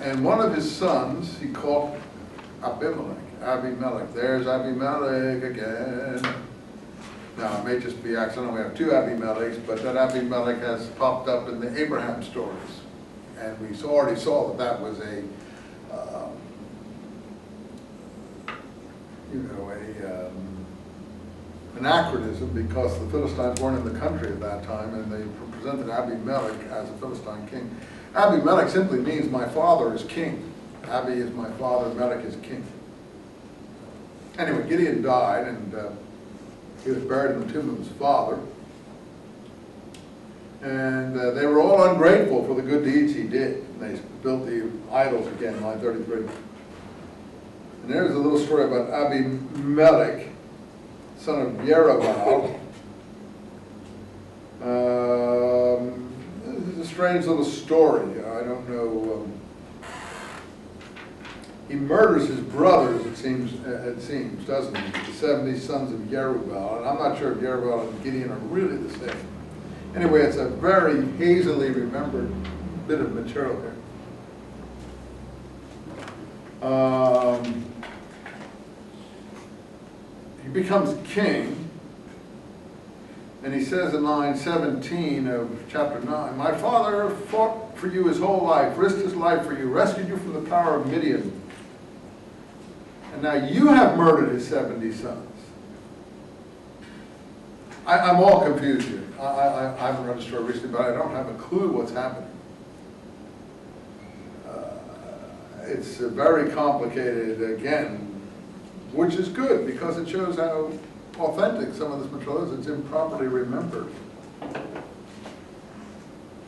And one of his sons, he called Abimelech. Abimelech. There's Abimelech again. Now, it may just be accidental. We have two Abimelechs, but that Abimelech has popped up in the Abraham stories. And we already saw that that was a, anachronism, because the Philistines weren't in the country at that time, and they presented Abimelech as a Philistine king. Abimelech simply means my father is king. Abi is my father, Melech is king. Anyway, Gideon died, and he was buried in the tomb of his father. And they were all ungrateful for the good deeds he did. And they built the idols again, line 33. And there's a little story about Abimelech, son of Jerubbaal. This is a strange little story. I don't know. He murders his brothers, it seems, doesn't he? The 70 sons of Jerubbaal. And I'm not sure if Jerubbaal and Gideon are really the same. Anyway, it's a very hazily remembered bit of material here. He becomes king, and he says in line 17 of chapter 9, my father fought for you his whole life, risked his life for you, rescued you from the power of Midian. And now you have murdered his 70 sons. I'm all confused here. I haven't read the story recently, but I don't have a clue what's happening. It's very complicated again, which is good because it shows how authentic some of this material is. It's improperly remembered.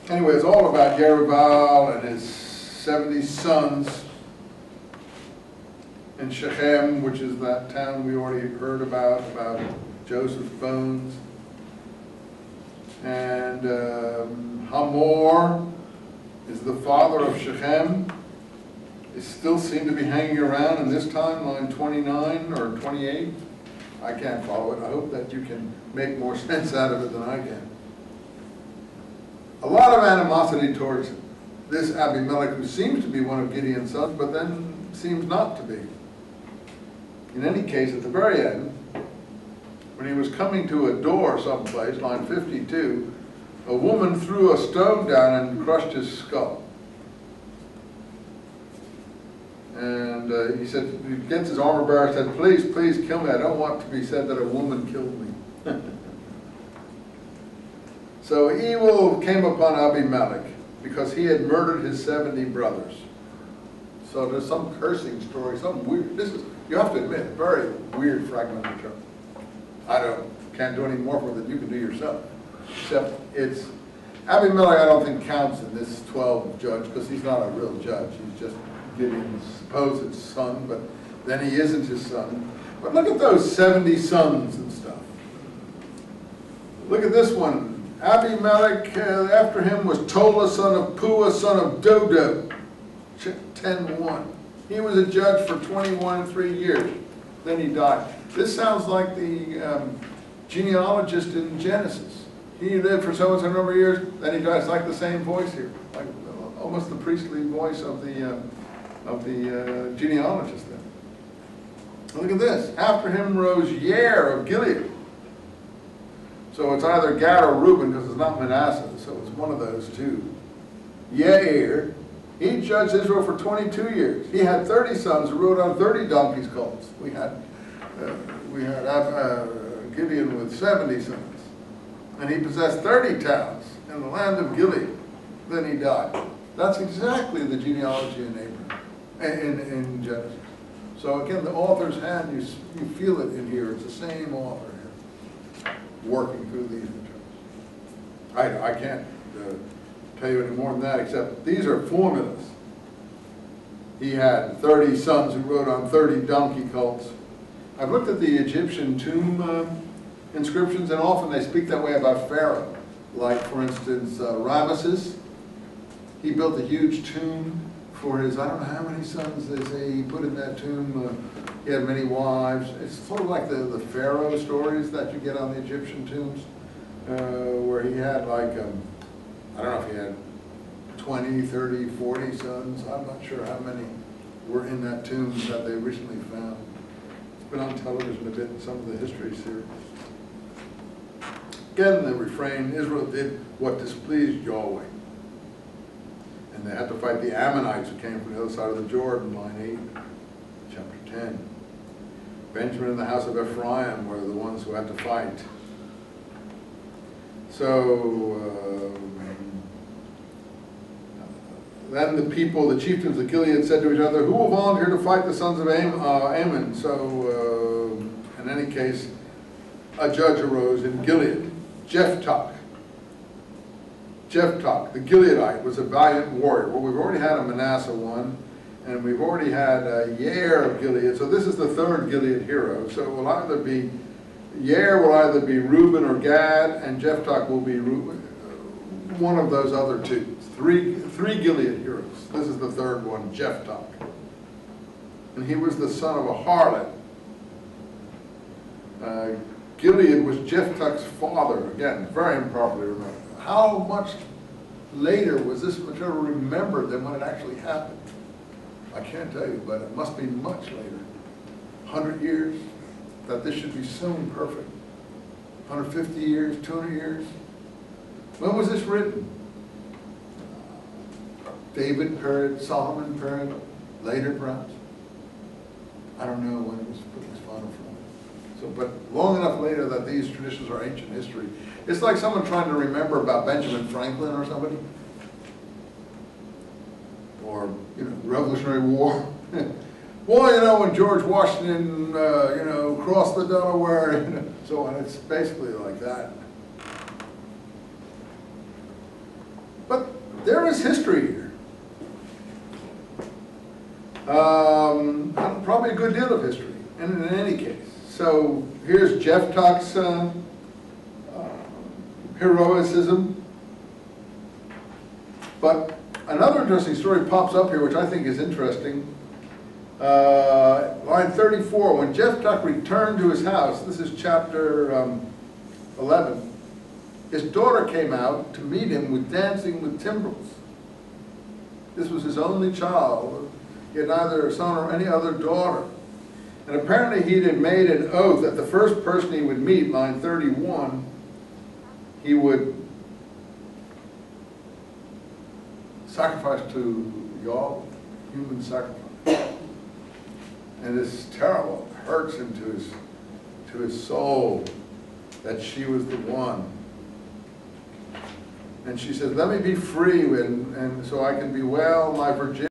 Anyway, it's all about Jerubbaal and his 70 sons in Shechem, which is that town we already heard about Joseph's bones. And Hamor is the father of Shechem. They still seem to be hanging around in this time, line 29 or 28. I can't follow it. I hope that you can make more sense out of it than I can. A lot of animosity towards this Abimelech, who seems to be one of Gideon's sons, but then seems not to be. In any case, at the very end, when he was coming to a door someplace, line 52, a woman threw a stone down and crushed his skull. And he said, he gets his armor bearer and said, please, please kill me. I don't want to be said that a woman killed me. So evil came upon Abimelech because he had murdered his 70 brothers. So there's some cursing story, some weird, this is, you have to admit, very weird fragment of material. I can't do any more for it than you can do yourself. Except it's, Abimelech I don't think counts in this 12 judge because he's not a real judge. He's just Gideon's supposed son, but then he isn't his son. But look at those 70 sons and stuff. Look at this one. Abimelech, after him was Tola, son of Pua, son of Dodo. 10:1. He was a judge for 3 years. Then he died. This sounds like the genealogist in Genesis. He lived for so and so number of years, then he died. It's like the same voice here, like almost the priestly voice of the genealogist then. Look at this. After him rose Yair of Gilead. So it's either Gad or Reuben because it's not Manasseh, so it's one of those two. Yair, he judged Israel for 22 years. He had 30 sons who rode on 30 donkeys' colts. We had Gideon with 70 sons. And he possessed 30 towns in the land of Gilead. Then he died. That's exactly the genealogy in Abraham, in Genesis. So again, the author's hand, you feel it in here. It's the same author here, working through these materials. I can't tell you any more than that, except these are formulas. He had 30 sons who rode on 30 donkey colts. I've looked at the Egyptian tomb inscriptions, and often they speak that way about Pharaoh. Like, for instance, Ramesses. He built a huge tomb for his, I don't know how many sons they say he put in that tomb. He had many wives. It's sort of like the Pharaoh stories that you get on the Egyptian tombs, where he had like, I don't know if he had 20, 30, 40 sons. I'm not sure how many were in that tomb that they recently found. It's been on television a bit in some of the history series. Again, the refrain, Israel did what displeased Yahweh. And they had to fight the Ammonites who came from the other side of the Jordan, line 8, chapter 10. Benjamin and the house of Ephraim were the ones who had to fight. So, then the people, the chieftains of Gilead, said to each other, who will volunteer to fight the sons of Ammon? So, in any case, a judge arose in Gilead, Jephthah. Jephthah, the Gileadite, was a valiant warrior. Well, we've already had a Manasseh one, and we've already had Yair of Gilead. So this is the third Gilead hero. So it will either be, Yair will either be Reuben or Gad, and Jephthah will be one of those other two. Three Gilead heroes. This is the third one, Jephthah. And he was the son of a harlot. Gilead was Jephthah's father. Again, very improperly remembered. How much later was this material remembered than when it actually happened? I can't tell you, but it must be much later. 100 years, that this should be so imperfect. 150 years, 200 years. When was this written? David period, Solomon period, later perhaps? I don't know when it was put in this final form. So, but long enough later that these traditions are ancient history. It's like someone trying to remember about Benjamin Franklin or somebody. Or, you know, the Revolutionary War. Well, you know, when George Washington, you know, crossed the Delaware, you know, so on. It's basically like that. But there is history here. Probably a good deal of history, and in any case. So here's Jephthah's heroicism. But another interesting story pops up here, which I think is interesting. Line 34, when Jephthah returned to his house, this is chapter 11, his daughter came out to meet him with dancing with timbrels. This was his only child. He had neither a son or any other daughter. And apparently he had made an oath that the first person he would meet, line 31, he would sacrifice to Yahweh, human sacrifice. And it's terrible. It hurts him to his soul that she was the one. And she says, let me be free and so I can be well, my virginity.